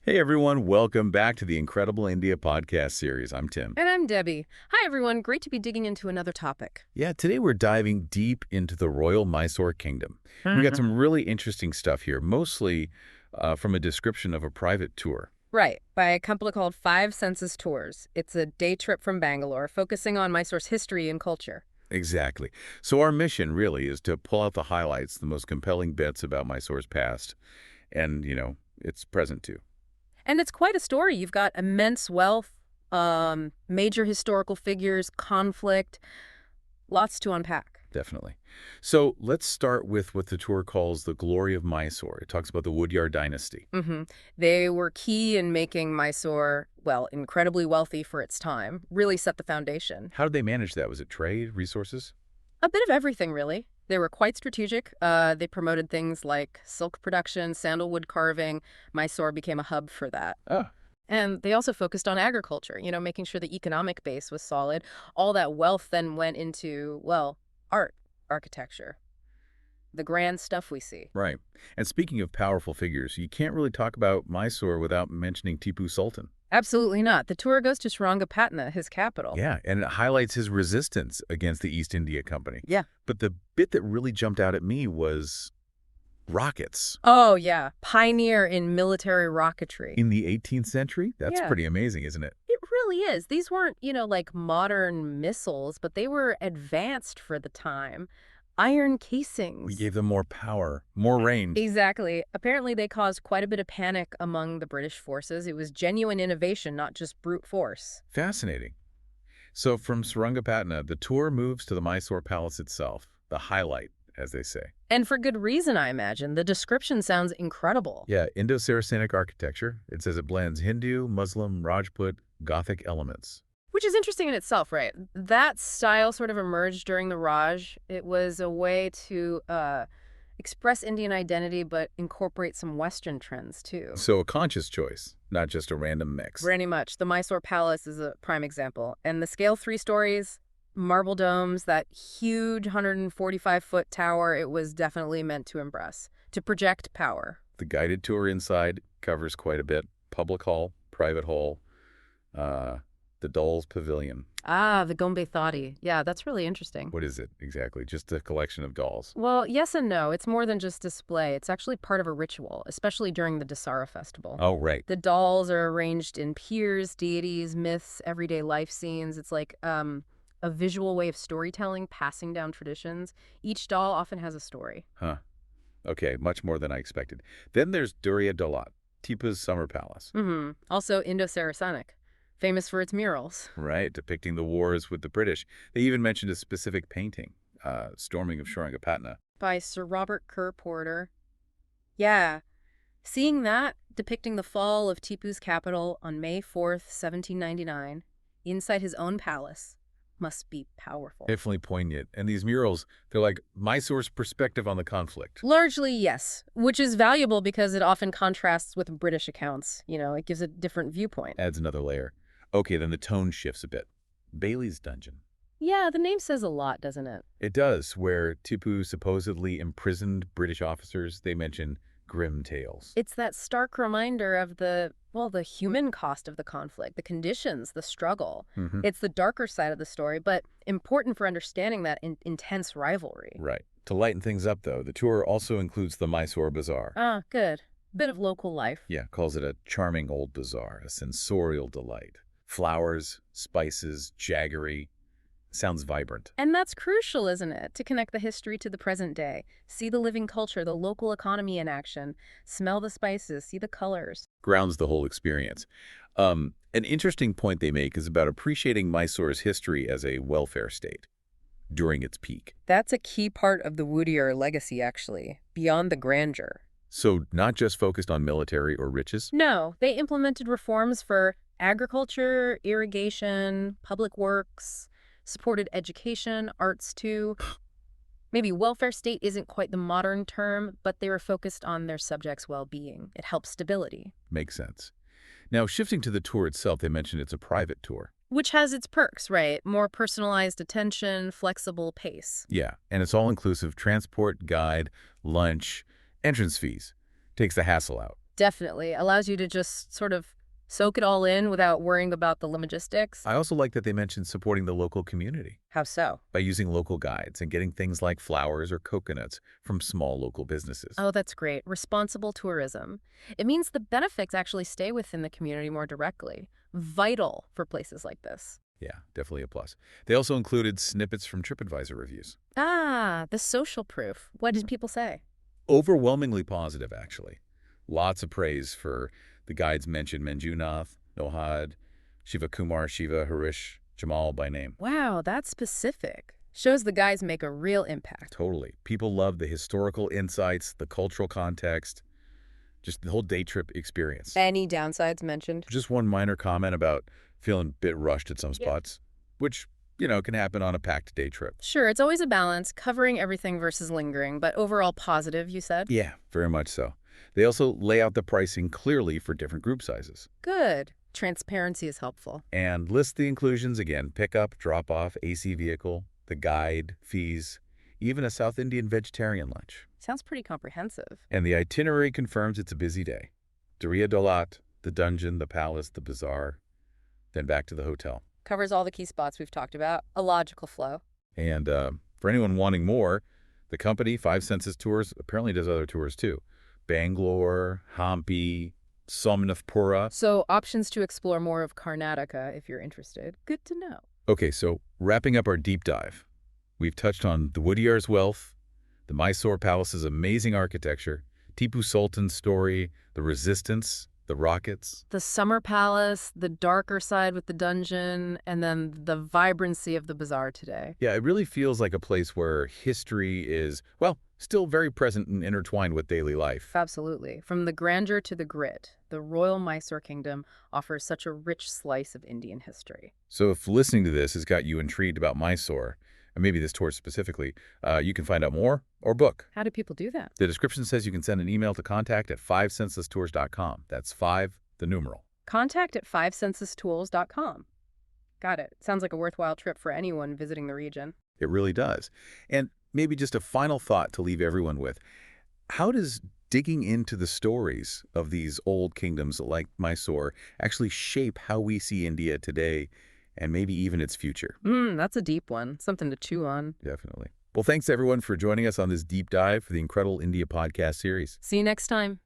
Hey everyone, welcome back to the Incredible India podcast series. I'm Tim. And I'm Debbie. Hi, everyone. Great to be digging into another topic. Yeah, today we're diving deep into the Royal Mysore Kingdom. We got some really interesting stuff here, mostly from a description of a private tour. Right, by a company called Five Senses Tours. It's a day trip from Bangalore, focusing on Mysore's history and culture. Exactly. So our mission really is to pull out the highlights, the most compelling bits about Mysore's past, and, its present too. And it's quite a story. You've got immense wealth, major historical figures, conflict, lots to unpack. Definitely. So let's start with what the tour calls the glory of Mysore. It talks about the Woodyard dynasty. hmm They were key in making Mysore, well, incredibly wealthy for its time, really set the foundation. How did they manage that? Was it trade, resources? A bit of everything, really. They were quite strategic. They promoted things like silk production, sandalwood carving. Mysore became a hub for that. Ah, And they also focused on agriculture, making sure the economic base was solid. All that wealth then went into, well, art, architecture, the grand stuff we see. right. And speaking of powerful figures, you can't really talk about Mysore without mentioning Tipu Sultan. Absolutely not. The tour goes to Srangapatna, his capital. Yeah, and it highlights his resistance against the East India Company. Yeah. But the bit that really jumped out at me was rockets. Oh, yeah. Pioneer in military rocketry. In the 18th century? That's Yeah. pretty amazing, isn't it? It really is. These weren't, like modern missiles, but they were advanced for the time. Iron We casings. gave them more power, more range. Exactly. Apparently, they caused quite a bit of panic among the British forces. It was genuine innovation, not just brute force. Fascinating. So from Sarangapatna, the tour moves to the Mysore Palace itself, the highlight, as they say. And for good reason, I imagine. The description sounds incredible. Yeah, Indo-Saracenic architecture. It says it blends Hindu, Muslim, Rajput, Gothic elements. Which is interesting in itself, right? That style sort of emerged during the Raj. It was a way to express Indian identity, but incorporate some Western trends, too. So a conscious choice, not just a random mix. Very much. The Mysore Palace is a prime example. And the scale, 3 stories, marble domes, that huge 145-foot tower, it was definitely meant to impress, to project power. The guided tour inside covers quite a bit. Public hall, private hall, the Dolls Pavilion. Ah, the Gombe Thadi. Yeah, that's really interesting. What is it exactly? Just a collection of dolls. Well, yes and no. It's more than just display. It's actually part of a ritual, especially during the Dasara festival. Oh, right. The dolls are arranged in piers, deities, myths, everyday life scenes. It's like a visual way of storytelling, passing down traditions. Each doll often has a story. Huh. Okay, much more than I expected. Then there's Durya Dalat, Tipu's summer palace. Also Indo-Saracenic, famous for its murals. Right, depicting the wars with the British. They even mentioned a specific painting, Storming of Sharangapatna. By Sir Robert Kerr Porter. Yeah, seeing that depicting the fall of Tipu's capital on May 4th, 1799, inside his own palace, must be powerful. Definitely poignant. And these murals, they're like Mysore's perspective on the conflict. Largely, yes, which is valuable because it often contrasts with British accounts. It gives a different viewpoint. Adds another layer. Okay, then the tone shifts a bit. Bailey's Dungeon. Yeah, the name says a lot, doesn't it? It does, where Tipu supposedly imprisoned British officers. They mention grim tales. It's that stark reminder of the human cost of the conflict, the conditions, the struggle. It's the darker side of the story, but important for understanding that intense rivalry. Right. To lighten things up, though, the tour also includes the Mysore Bazaar. Ah, good. Bit of local life. Yeah, calls it a charming old bazaar, a sensorial delight. Flowers, spices, jaggery. Sounds vibrant. And that's crucial, isn't it? To connect the history to the present day. See the living culture, the local economy in action. Smell the spices, see the colors. Grounds the whole experience. An interesting point they make is about appreciating Mysore's history as a welfare state during its peak. That's a key part of the Woodyard legacy, actually, beyond the grandeur. So not just focused on military or riches? No, they implemented reforms for agriculture, irrigation, public works, supported education, arts too. Maybe welfare state isn't quite the modern term, but they were focused on their subjects' well-being. It helps stability. Makes sense. Now, shifting to the tour itself, they mentioned it's a private tour. Which has its perks, right? More personalized attention, flexible pace. Yeah, and it's all-inclusive transport, guide, lunch, entrance fees. Takes the hassle out. Definitely. Allows you to just sort of soak it all in without worrying about the logistics. I also like that they mentioned supporting the local community How so? by using local guides and getting things like flowers or coconuts from small local businesses. Oh, that's great. Responsible tourism. It means the benefits actually stay within the community more directly. Vital for places like this. Yeah, definitely a plus. They also included snippets from TripAdvisor reviews. Ah, the social proof. What did people say? Overwhelmingly positive, actually. Lots of praise for the guides mentioned Manjunath, Nohad, Shiva Kumar, Shiva, Harish, Jamal by name. Wow, that's specific. Shows the guys make a real impact. Totally. People love the historical insights, the cultural context, just the whole day trip experience. Any downsides mentioned? Just one minor comment about feeling a bit rushed at some Yeah. spots, which, can happen on a packed day trip. Sure, it's always a balance, covering everything versus lingering, but overall positive, you said? Yeah, very much so. They also lay out the pricing clearly for different group sizes Good. Transparency is helpful. and list the inclusions again: pickup, drop-off, AC vehicle, the guide, fees, even a South Indian vegetarian lunch. Sounds pretty comprehensive. And the itinerary confirms it's a busy day. Duriya Dolat, the dungeon, the palace, the bazaar, then back to the hotel. Covers all the key spots we've talked about. A logical flow. And for anyone wanting more, the company, Five Senses Tours, apparently does other tours too. Bangalore, Hampi, Somnathpura. So, options to explore more of Karnataka if you're interested. Good to know. Okay, so wrapping up our deep dive, we've touched on the Wodeyar's wealth, the Mysore Palace's amazing architecture, Tipu Sultan's story, the resistance, the rockets. The summer palace, the darker side with the dungeon, and then the vibrancy of the bazaar today. Yeah, it really feels like a place where history is, well, still very present and intertwined with daily life. Absolutely. From the grandeur to the grit, the royal Mysore kingdom offers such a rich slice of Indian history. So if listening to this has got you intrigued about Mysore, and maybe this tour specifically, you can find out more or book. How do people do that? The description says you can send an email to contact@fivesensestours.com. That's 5, the numeral. Contact at fivesensestools.com. Got it. Sounds like a worthwhile trip for anyone visiting the region. It really does. And maybe just a final thought to leave everyone with. How does digging into the stories of these old kingdoms like Mysore actually shape how we see India today and maybe even its future? That's a deep one. Something to chew on. Definitely. Well, thanks everyone for joining us on this deep dive for the Incredible India podcast series. See you next time.